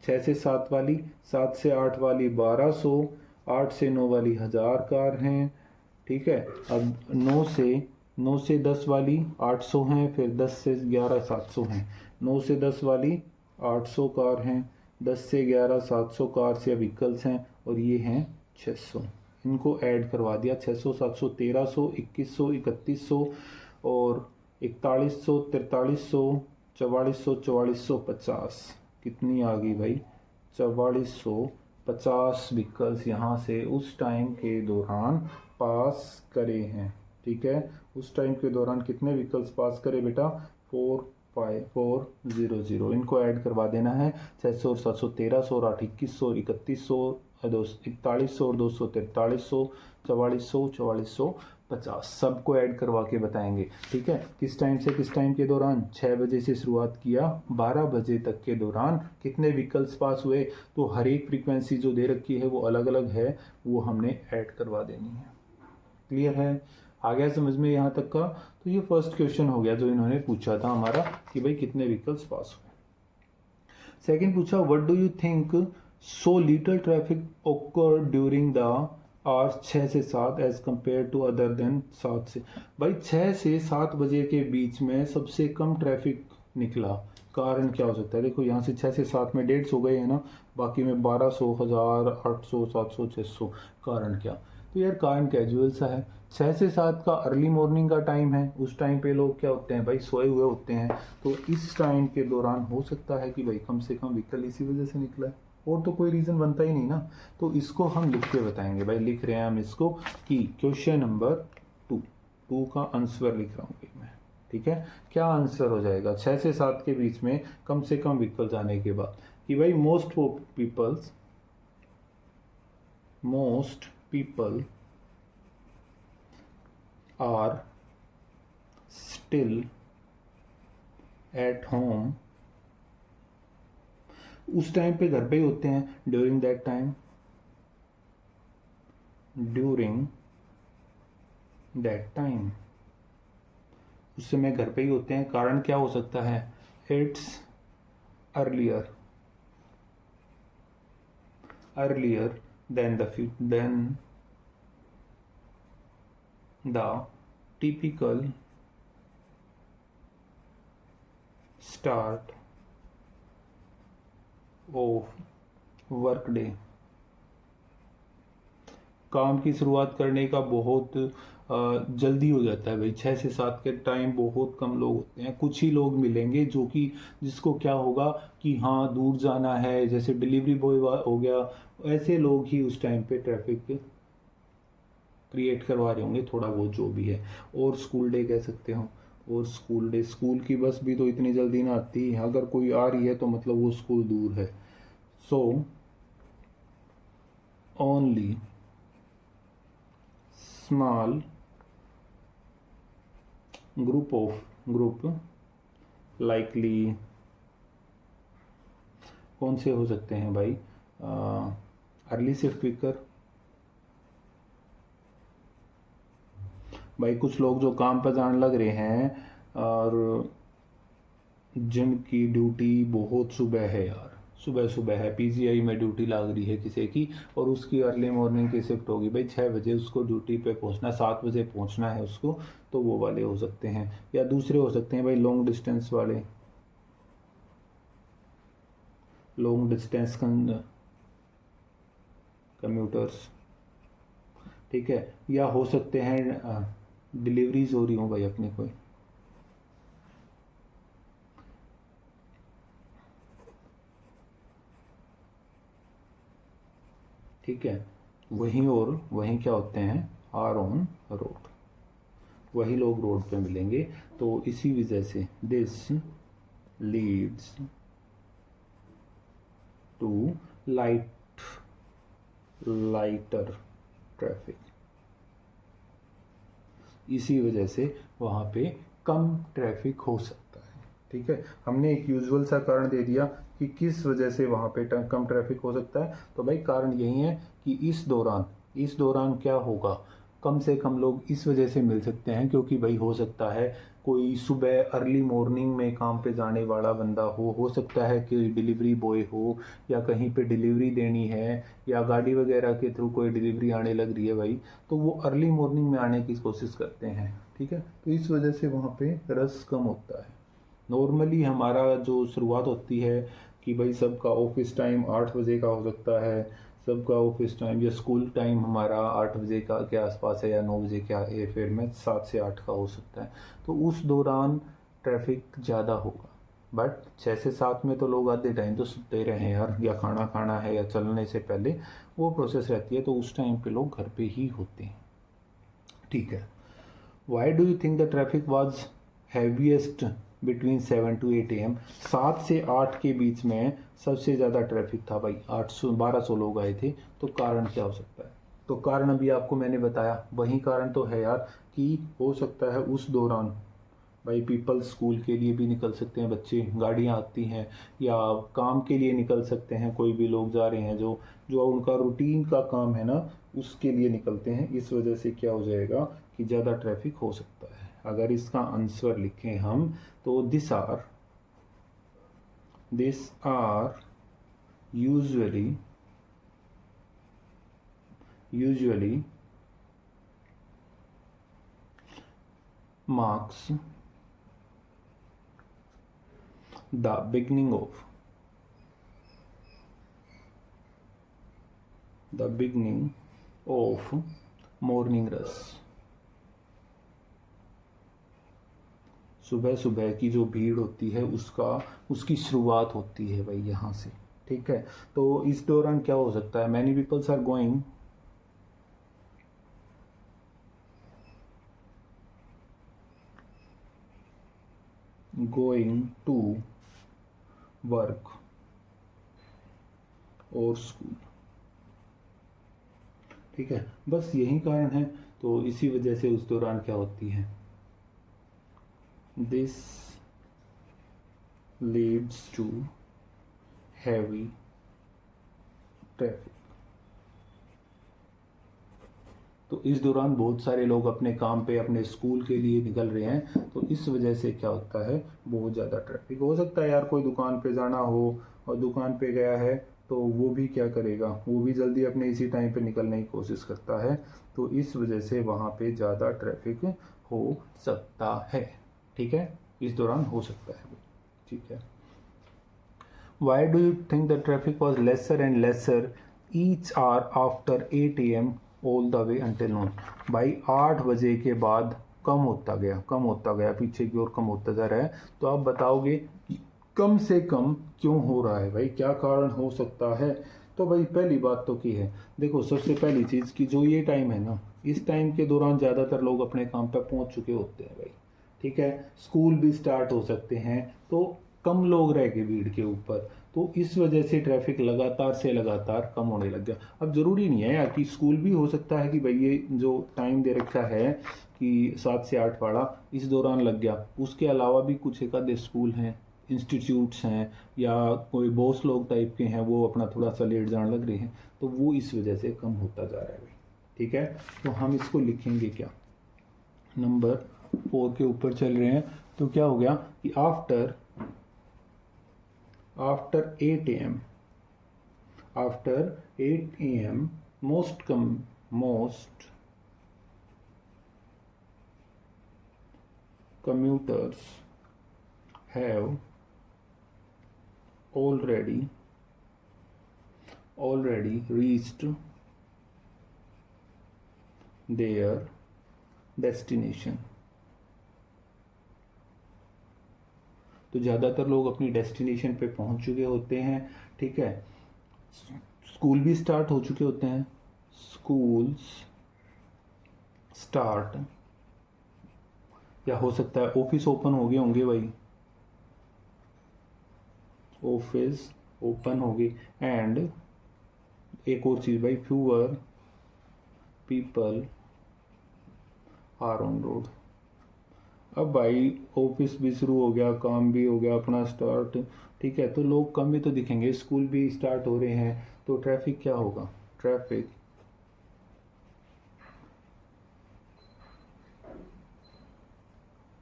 6 से 7 वाली, 7 से 8 वाली 1200, 8 से 9 वाली 1000 कार हैं, ठीक है। अब 9 से 10 वाली 800 हैं, फिर 10 से 11 700 हैं। 9 से 10 वाली 800 कार हैं, 10 से 11 700 कार्स या व्हीकल्स हैं, और ये हैं 600। इनको ऐड करवा दिया, 600, 700, 1300, 2100, 3100 और 4100, 4300, 4400, 4450। कितनी आ गई भाई? 4450 व्हीकल्स यहाँ से उस टाइम के दौरान पास करे हैं, ठीक है। उस टाइम के दौरान कितने व्हीकल्स पास करे बेटा? 45400। इनको ऐड करवा देना है, 600 और 700 1300 और 8 2100 और 3100 4100 और 200 4300 4400 4450, सबको ऐड करवा के बताएंगे, ठीक है। किस टाइम से किस टाइम के दौरान? 6 बजे से शुरुआत किया, 12 बजे तक के दौरान कितने व्हीकल्स पास हुए, तो हर एक फ्रीक्वेंसी जो दे रखी है वो अलग अलग है, वो हमने ऐड करवा देनी है। क्लियर है? आ गया समझ में यहाँ तक का? तो ये फर्स्ट क्वेश्चन हो गया जो इन्होंने पूछा था हमारा कि भाई कितने व्हीकल्स पास हुए। सेकंड पूछा, what do you think so little traffic occur during the hours 6 से 7 as compare to other than 7 से। भाई 6 से 7 बजे के बीच में सबसे कम ट्रैफिक निकला, कारण क्या हो सकता है? देखो यहाँ से 6 से 7 में 150 गए हैं ना, बाकी में 1200, 1000, 800, 700, 600, कारण क्या? तो यार कारण कैजुअल सा है, 6 से 7 का अर्ली मॉर्निंग का टाइम है, उस टाइम पे लोग क्या होते हैं भाई? सोए हुए होते हैं। तो इस टाइम के दौरान हो सकता है कि भाई कम से कम व्हीकल इसी वजह से निकला है, और तो कोई रीज़न बनता ही नहीं ना। तो इसको हम लिख के बताएंगे भाई, लिख रहे हैं हम इसको कि क्वेश्चन नंबर 2 का आंसर लिख रहा हूँ मैं, ठीक है। क्या आंसर हो जाएगा? 6 से 7 के बीच में कम से कम व्हीकल जाने के बाद कि भाई most people are still at home, उस टाइम पे घर पे ही होते हैं, ड्यूरिंग दैट टाइम, उस समय घर पे ही होते हैं। कारण क्या हो सकता है? It's earlier than the typical start of work day. काम की शुरुआत करने का बहुत जल्दी हो जाता है भाई, 6 से 7 के टाइम बहुत कम लोग होते हैं, कुछ ही लोग मिलेंगे जो कि जिसको क्या होगा कि हाँ दूर जाना है, जैसे डिलीवरी बॉय हो गया, ऐसे लोग ही उस टाइम पे ट्रैफिक क्रिएट करवा रहे होंगे थोड़ा बहुत जो भी है। और स्कूल डे कह सकते हो, और स्कूल डे, स्कूल की बस भी तो इतनी जल्दी ना आती, अगर कोई आ रही है तो मतलब वो स्कूल दूर है। So only small group likely, कौन से हो सकते हैं भाई? अर्ली शिफ्ट पिकर, भाई कुछ लोग जो काम पर जाने लग रहे हैं और जिनकी ड्यूटी बहुत सुबह है यार, सुबह है, पीजीआई में ड्यूटी लग रही है किसी की, और उसकी अर्ली मॉर्निंग की शिफ्ट होगी भाई, 6 बजे उसको ड्यूटी पे पहुंचना, 7 बजे पहुंचना है उसको, तो वो वाले हो सकते हैं। या दूसरे हो सकते हैं भाई लॉन्ग डिस्टेंस वाले, लॉन्ग डिस्टेंस कम्यूटर्स, ठीक है। या हो सकते हैं डिलीवरीज हो रही हो भाई अपनी कोई, ठीक है। वहीं क्या होते हैं? आर ऑन रोड, वही लोग रोड पे मिलेंगे। तो इसी वजह से this leads to lighter traffic, इसी वजह से वहाँ पे कम ट्रैफिक हो सकता है, ठीक है, हमने एक यूजुअल सा कारण दे दिया कि किस वजह से वहाँ पे कम ट्रैफिक हो सकता है। तो भाई कारण यही है कि इस दौरान क्या होगा, कम से कम लोग इस वजह से मिल सकते हैं क्योंकि भाई हो सकता है कोई सुबह अर्ली मॉर्निंग में काम पे जाने वाला बंदा हो सकता है कि डिलीवरी बॉय हो, या कहीं पे डिलीवरी देनी है, या गाड़ी वगैरह के थ्रू कोई डिलीवरी आने लग रही है भाई, तो वो अर्ली मॉर्निंग में आने की कोशिश करते हैं। ठीक है, तो इस वजह से वहाँ पे रश कम होता है। नॉर्मली हमारा जो शुरुआत होती है कि भाई सबका ऑफिस टाइम 8 बजे का हो सकता है, सबका ऑफिस टाइम या स्कूल टाइम हमारा 8 बजे का के आसपास है या 9 बजे के एफेयर में 7 से 8 का हो सकता है, तो उस दौरान ट्रैफिक ज़्यादा होगा। बट 6 से 7 में तो लोग आधे टाइम तो सुते रहे हैं यार, या खाना खाना है या चलने से पहले वो प्रोसेस रहती है, तो उस टाइम पे लोग घर पे ही होते हैं। ठीक है, why do you think the traffic was heaviest between 7 to 8 AM? 7 से 8 के बीच में सबसे ज़्यादा ट्रैफिक था भाई, 1200 लोग आए थे। तो कारण क्या हो सकता है? तो कारण अभी आपको मैंने बताया, वही कारण तो है यार कि हो सकता है उस दौरान भाई पीपल स्कूल के लिए भी निकल सकते हैं, बच्चे गाड़ियाँ आती हैं, या काम के लिए निकल सकते हैं, कोई भी लोग जा रहे हैं जो जो उनका रूटीन का काम है ना उसके लिए निकलते हैं। इस वजह से क्या हो जाएगा कि ज़्यादा ट्रैफिक हो सकता है। अगर इसका आंसर लिखें हम तो this are usually marks the beginning of morning rush। सुबह सुबह की जो भीड़ होती है उसकी शुरुआत होती है भाई यहाँ से। ठीक है, तो इस दौरान क्या हो सकता है, many peoples are going to work और स्कूल। ठीक है, बस यही कारण है। तो इसी वजह से उस दौरान क्या होती है, this leads to heavy traffic. तो इस दौरान बहुत सारे लोग अपने काम पे अपने स्कूल के लिए निकल रहे हैं, तो इस वजह से क्या होता है, बहुत ज़्यादा ट्रैफिक हो सकता है। यार कोई दुकान पे जाना हो और दुकान पे गया है तो वो भी क्या करेगा, वो भी जल्दी अपने इसी टाइम पे निकलने की कोशिश करता है, तो इस वजह से वहाँ पे ज़्यादा ट्रैफिक हो सकता है। ठीक है, इस दौरान हो सकता है। ठीक है, why do you think the traffic was lesser and lesser each hour after 8 AM all the way until noon? भाई 8 बजे के बाद कम होता गया पीछे की ओर कम होता जा रहा है। तो आप बताओगे कि कम से कम क्यों हो रहा है भाई, क्या कारण हो सकता है? तो भाई पहली बात तो की है, देखो सबसे पहली चीज़ कि जो ये टाइम है ना, इस टाइम के दौरान ज़्यादातर लोग अपने काम पर पहुंच चुके होते हैं भाई। ठीक है, स्कूल भी स्टार्ट हो सकते हैं, तो कम लोग रह गए भीड़ के ऊपर, तो इस वजह से ट्रैफिक लगातार से लगातार कम होने लग गया। अब ज़रूरी नहीं है यार कि स्कूल भी हो सकता है कि भाई ये जो टाइम दे रखा है कि 7 से 8 वाला इस दौरान लग गया, उसके अलावा भी कुछ एक आधे स्कूल हैं, इंस्टीट्यूट्स हैं, या कोई बॉस लोग टाइप के हैं, वो अपना थोड़ा सा लेट जाने लग रहे हैं, तो वो इस वजह से कम होता जा रहा है भाई। ठीक है, तो हम इसको लिखेंगे क्या, नंबर 4 के ऊपर चल रहे हैं। तो क्या हो गया कि after 8 AM most commuters have already reached their destination। तो ज़्यादातर लोग अपनी डेस्टिनेशन पे पहुंच चुके होते हैं। ठीक है, स्कूल भी स्टार्ट हो चुके होते हैं, स्कूल्स स्टार्ट, या हो सकता है ऑफिस ओपन हो गए होंगे भाई, ऑफिस ओपन हो गई। एंड एक और चीज़ भाई, fewer people are on road. अब भाई ऑफिस भी शुरू हो गया, काम भी हो गया अपना स्टार्ट, ठीक है, तो लोग कम ही तो दिखेंगे, स्कूल भी स्टार्ट हो रहे हैं, तो ट्रैफिक क्या होगा, traffic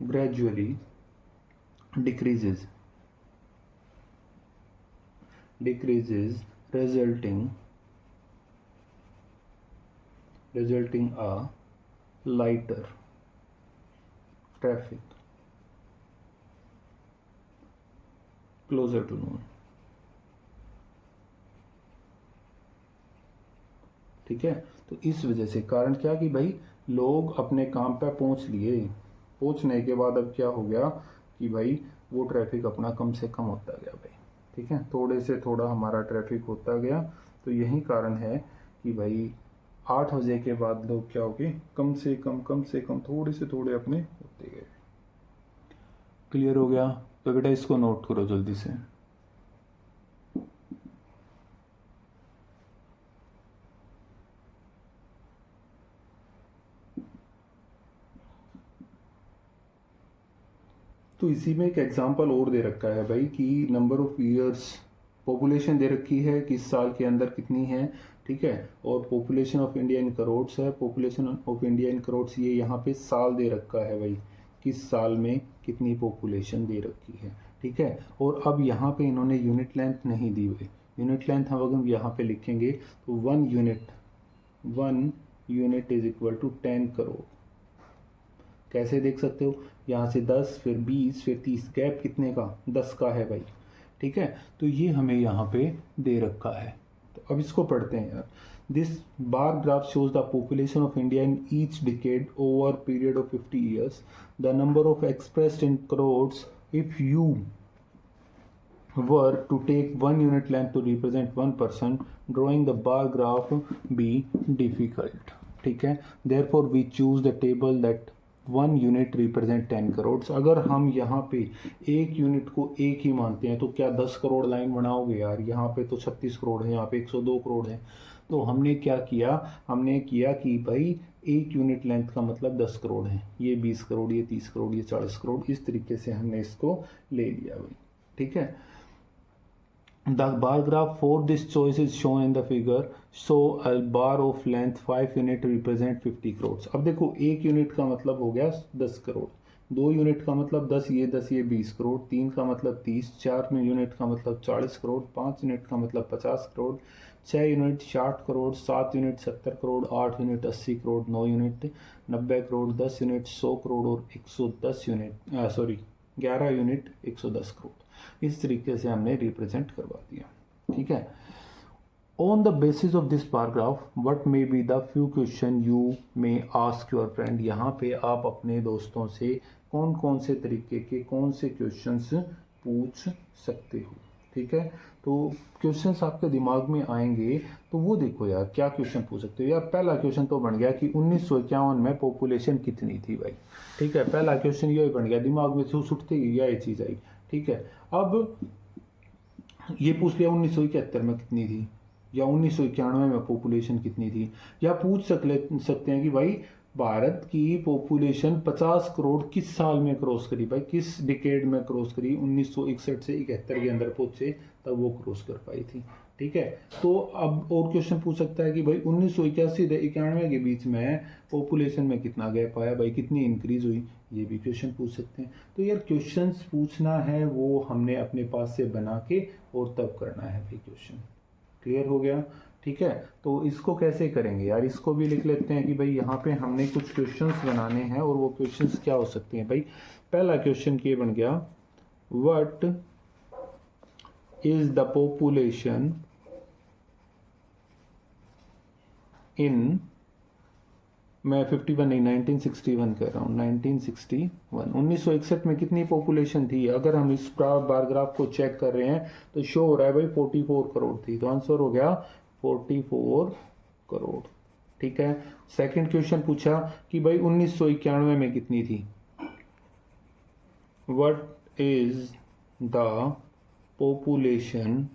gradually decreases resulting a lighter traffic closer to noon। ठीक है, तो इस वजह से कारण क्या कि भाई लोग अपने काम पे पहुंच लिए, पहुंचने के बाद अब क्या हो गया कि भाई वो ट्रैफिक अपना कम से कम होता गया भाई, ठीक है, थोड़े से थोड़ा हमारा ट्रैफिक होता गया। तो यही कारण है कि भाई 8 बजे के बाद लोग क्या हो गए, कम से कम थोड़े से थोड़े अपने होते गए। क्लियर हो गया? तो बेटा इसको नोट करो जल्दी से। तो इसी में एक एग्जांपल और दे रखा है भाई कि नंबर ऑफ ईयर्स, पॉपुलेशन दे रखी है किस साल के अंदर कितनी है, ठीक है, और population of India in crores है, population of India in crores, ये यहाँ पे साल दे रखा है भाई, किस साल में कितनी पॉपुलेशन दे रखी है, ठीक है। और अब यहाँ पे इन्होंने यूनिट लेंथ नहीं दी हुई, यूनिट लेंथ हम अगर यहाँ पे लिखेंगे तो 1 unit is equal to 10 crore. कैसे देख सकते हो, यहाँ से 10 फिर 20 फिर 30, गैप कितने का, 10 का है भाई, ठीक है, तो ये हमें यहाँ पे दे रखा है। तो अब इसको पढ़ते हैं यार। This bar graph shows the population of India in each decade over period of 50 years, the number of expressed in crores if you were to take 1 unit length to represent 1%, drawing the bar graph be difficult, ठीक है, therefore we choose the table that 1 unit represent 10 crore. अगर हम यहाँ पे एक unit को एक ही मानते हैं तो क्या 10 करोड़ लाइन बनाओगे यार, यहाँ पे तो 36 करोड़ है, यहाँ पे 102 करोड़ है। तो हमने क्या किया, हमने किया कि भाई एक यूनिट लेंथ का मतलब 10 करोड़ है, ये 20 करोड़, ये 30 करोड़, ये 40 करोड़, इस तरीके से हमने इसको ले लिया भाई, ठीक है। The bar graph for this choice is shown in the figure. So a bar of length 5 unit represent 50 crores। अब देखो एक यूनिट का मतलब हो गया 10 करोड़, 2 यूनिट का मतलब 10 ये 20 करोड़, 3 का मतलब 30, 4 यूनिट का मतलब 40 करोड़, 5 यूनिट का मतलब 50 crore, 6 unit 60 crore, 7 unit 70 crore, 8 unit 80 crore, 9 unit 90 crore, 10 unit 100 crore और 110 यूनिट 11 यूनिट 110 करोड़। इस तरीके से हमने रिप्रेजेंट करवा दिया, ठीक है। On the basis of this paragraph what may be the few question you may ask your friend. यहाँ पे आप अपने दोस्तों से कौन कौन से तरीके के कौन से क्वेश्चंस पूछ सकते हो, ठीक है। तो क्वेश्चंस आपके दिमाग में आएंगे तो वो देखो यार क्या क्वेश्चन पूछ सकते हो। यार पहला क्वेश्चन तो बन गया कि 1951 में पॉपुलेशन कितनी थी भाई, ठीक है, पहला क्वेश्चन ये बन गया, दिमाग में सुटते ही ये चीज़ आई, ठीक है। अब ये पूछ लिया 1971 में कितनी थी, या 1991 में पॉपुलेशन कितनी थी, या पूछ सकते हैं कि भाई भारत की पॉपुलेशन 50 करोड़ किस साल में क्रॉस करी भाई, किस डिकेड में क्रॉस करी, 1961 से 71 के अंदर पहुंचे तब वो क्रॉस कर पाई थी, ठीक है। तो अब और क्वेश्चन पूछ सकता है कि भाई 1981 से 91 के बीच में पॉपुलेशन में कितना गैप आया भाई, कितनी इंक्रीज हुई, ये भी क्वेश्चन पूछ सकते हैं। तो यार क्वेश्चंस पूछना है वो हमने अपने पास से बना के और तब करना है भाई क्वेश्चन। क्लियर हो गया, ठीक है। तो इसको कैसे करेंगे यार, इसको भी लिख लेते हैं कि भाई यहाँ पे हमने कुछ क्वेश्चंस बनाने हैं और वो क्वेश्चंस क्या हो सकते हैं भाई। पहला क्वेश्चन ये बन गया, what is the population in, मैं 51 नहीं 1961 कर रहा हूँ, 1961 1961 में कितनी पॉपुलेशन थी। अगर हम इस बार ग्राफ को चेक कर रहे हैं तो शो हो रहा है भाई 44 करोड़ थी, तो आंसर हो गया 44 करोड़, ठीक है। सेकंड क्वेश्चन पूछा कि भाई 1991 में कितनी थी, what is the population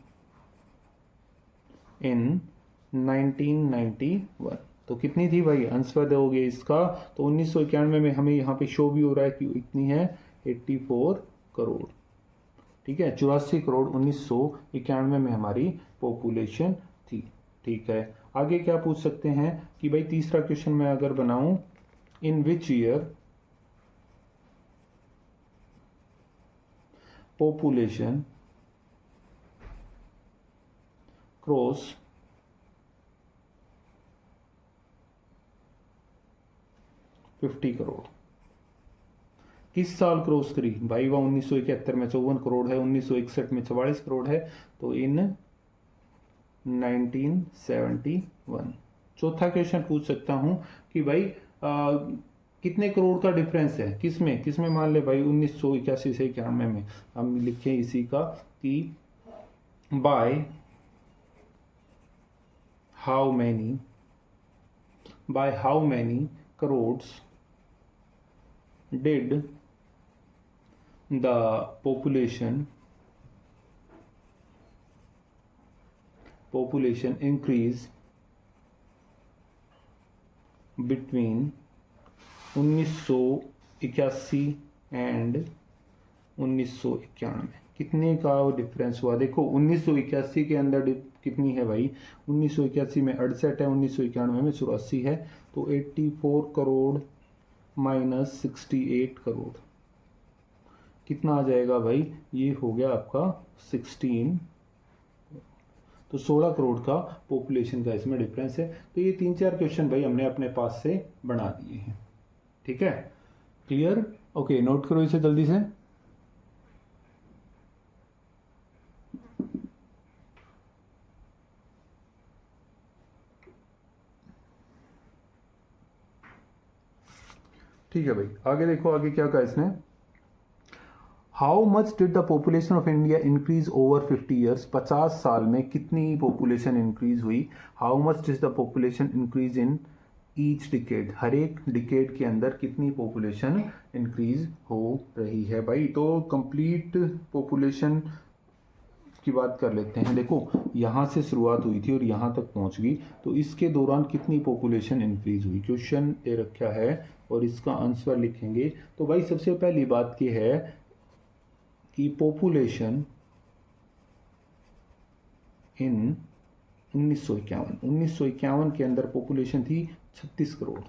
in 1991, तो कितनी थी भाई, आंसर दोगे इसका तो 1991 में हमें यहाँ पे शो भी हो रहा है कि इतनी है 84 करोड़। ठीक है, 84 करोड़ 1991 में हमारी पॉपुलेशन थी। ठीक है, आगे क्या पूछ सकते हैं कि भाई तीसरा क्वेश्चन मैं अगर बनाऊं, in which year population cross 50 crore. किस साल क्रॉस करी भाई, वह 1971 में 54 करोड़ है, 1961 में 44 करोड़ है, तो इन 1971। चौथा क्वेश्चन पूछ सकता हूं कि भाई कितने करोड़ का डिफरेंस है, किसमें मान ले भाई 1981 से 91 में हम लिखें इसी का कि by how many crores did the population increase between 1981 and 1991। कितने का डिफरेंस हुआ, देखो 1981 के अंदर कितनी है भाई, 1981 में 68 है, 1991 में 84 है, तो 84 करोड़ माइनस 68 करोड़ कितना आ जाएगा भाई, ये हो गया आपका 16, तो 16 करोड़ का पॉपुलेशन का इसमें डिफरेंस है। तो ये 3-4 क्वेश्चन भाई हमने अपने पास से बना दिए हैं। ठीक है, क्लियर, ओके, नोट करो इसे जल्दी से। ठीक है भाई, आगे देखो, आगे क्या कहा इसने, how much did the population of India increase over 50 years. 50 साल में कितनी पॉपुलेशन इंक्रीज हुई। How much did the population increase in each decade, हर एक डिकेड के अंदर कितनी पॉपुलेशन इंक्रीज हो रही है भाई। तो कंप्लीट पॉपुलेशन की बात कर लेते हैं। देखो यहाँ से शुरुआत हुई थी और यहाँ तक पहुँच गई, तो इसके दौरान कितनी पॉपुलेशन इंक्रीज हुई, क्वेश्चन दे रखा है और इसका आंसर लिखेंगे। तो भाई सबसे पहली बात ये है कि पॉपुलेशन इन 1951 के अंदर पॉपुलेशन थी 36 करोड़।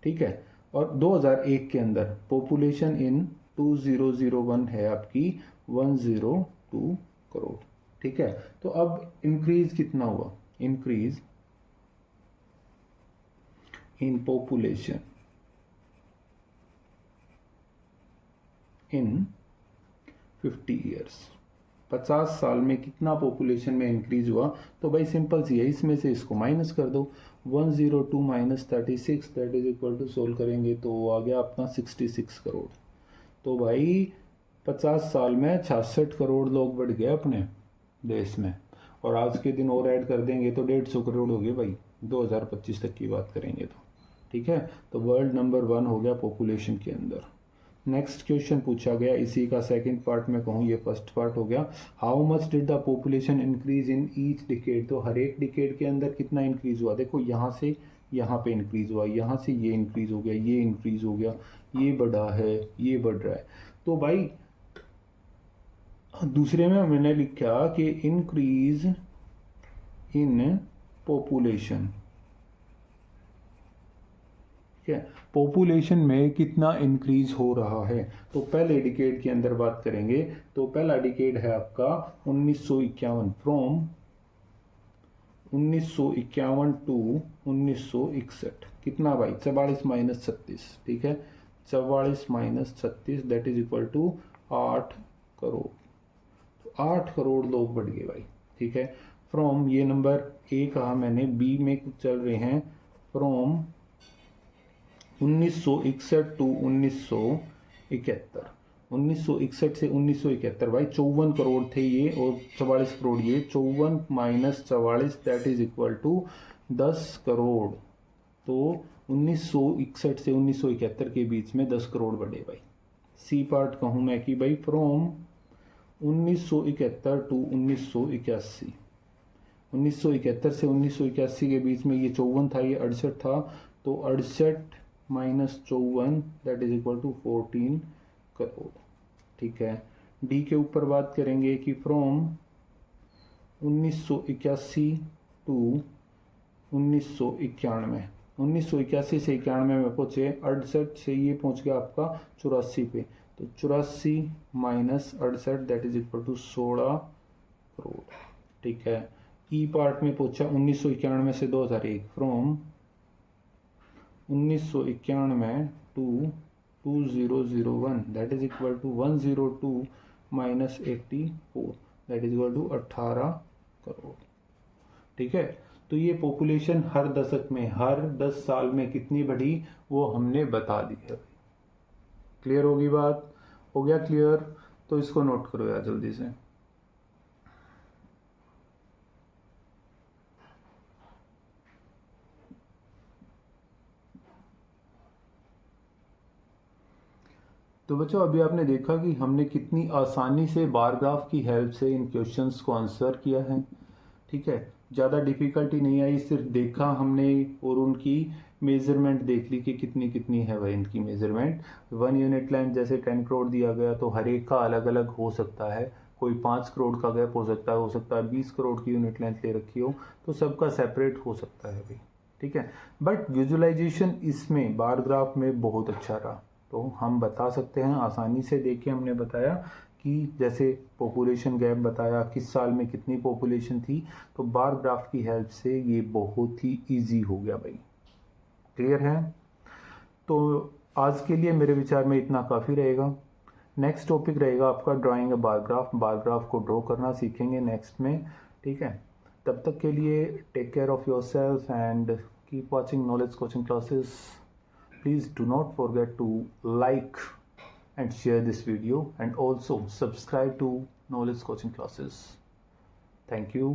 ठीक है, और 2001 के अंदर पॉपुलेशन इन 2001 है आपकी 102 करोड़। ठीक है, तो अब इंक्रीज कितना हुआ, increase in population in 50 years, 50 साल में कितना पॉपुलेशन में इंक्रीज हुआ। तो भाई सिंपल सी है, इसमें से इसको माइनस कर दो, 102 minus 36 that is equal to, solve करेंगे तो आ गया अपना 66 करोड़। तो भाई 50 साल में 66 करोड़ लोग बढ़ गए अपने देश में, और आज के दिन और ऐड कर देंगे तो 150 करोड़ हो गए भाई 2025 तक की बात करेंगे तो। ठीक है, तो वर्ल्ड नंबर 1 हो गया पॉपुलेशन के अंदर। नेक्स्ट क्वेश्चन पूछा गया, इसी का सेकंड पार्ट में कहूँ, ये फर्स्ट पार्ट हो गया। How much did the population increase in each decade, तो हर एक डिकेड के अंदर कितना इंक्रीज हुआ। देखो यहाँ से यहाँ पे इंक्रीज हुआ, यहाँ से ये इंक्रीज हो गया, ये इंक्रीज हो गया, ये बढ़ा है, ये बढ़ रहा है। तो भाई दूसरे में मैंने लिखा कि इंक्रीज इन पॉपुलेशन, ठीक है, पॉपुलेशन में कितना इंक्रीज हो रहा है। तो पहले डिकेड के अंदर बात करेंगे, तो पहला डिकेड है आपका 1951, फ्रॉम 1951 टू 1961, कितना भाई 44 माइनस 36। ठीक है, 44 minus 36 that is equal to 8 crore. तो 8 करोड़ लोग बढ़ गए भाई। ठीक है, फ्रॉम, ये नंबर ए कहा मैंने, बी में चल रहे हैं, फ्रॉम 1961 टू 1971, 1961 से 1971 भाई 54 करोड़ थे ये और 44 करोड़ ये, 54 minus 44 that is equal to 10 crore. तो 1961 से 1971 के बीच में 10 करोड़ बढ़े भाई। सी पार्ट कहूँ मैं कि भाई फ्रॉम 1971 टू 1981 1971 से 1981 के बीच में ये 54 था, ये 68 था, तो 68 minus 54 that is equal to 14 crore. ठीक है, डी के ऊपर बात करेंगे कि फ्रॉम 1981 टू 1991, 1981 से 91 में पहुंचे, 68 से ये पहुंच गया आपका 84 पे, तो 84 minus 68 that is equal to 16 crore. ठीक है, ई पार्ट में पहुंचा 1991 से 2001, from 1991 to 2001 that is equal to 102 minus 84 that is equal to 18 crore. ठीक है, तो ये पॉपुलेशन हर दशक में, हर 10 साल में कितनी बढ़ी वो हमने बता दी है। क्लियर होगी बात? हो गया क्लियर? तो इसको नोट करो यार जल्दी से। तो बच्चों अभी आपने देखा कि हमने कितनी आसानी से बार ग्राफ की हेल्प से इन क्वेश्चंस को आंसर किया है। ठीक है, ज़्यादा डिफ़िकल्टी नहीं आई, सिर्फ देखा हमने और उनकी मेज़रमेंट देख ली कि कितनी कितनी है वह इनकी मेज़रमेंट। 1 यूनिट लेंथ जैसे 10 करोड़ दिया गया तो हर एक का अलग अलग हो सकता है, कोई 5 करोड़ का गैप हो सकता है 20 करोड़ की यूनिट लेंथ ले रखी हो, तो सबका सेपरेट हो सकता है भाई। ठीक है, बट विजुअलाइजेशन इसमें बार ग्राफ में बहुत अच्छा रहा, तो हम बता सकते हैं आसानी से। देख के हमने बताया कि जैसे पॉपुलेशन गैप बताया, किस साल में कितनी पॉपुलेशन थी, तो बार ग्राफ की हेल्प से ये बहुत ही इजी हो गया भाई। क्लियर है? तो आज के लिए मेरे विचार में इतना काफ़ी रहेगा। नेक्स्ट टॉपिक रहेगा आपका ड्राइंग अ बार ग्राफ। बार ग्राफ को ड्रॉ करना सीखेंगे नेक्स्ट में। ठीक है, तब तक के लिए take care of yourself and keep watching knowledge coaching classes. Please do not forget to like and share this video and also subscribe to Knowledge Coaching Classes. Thank you.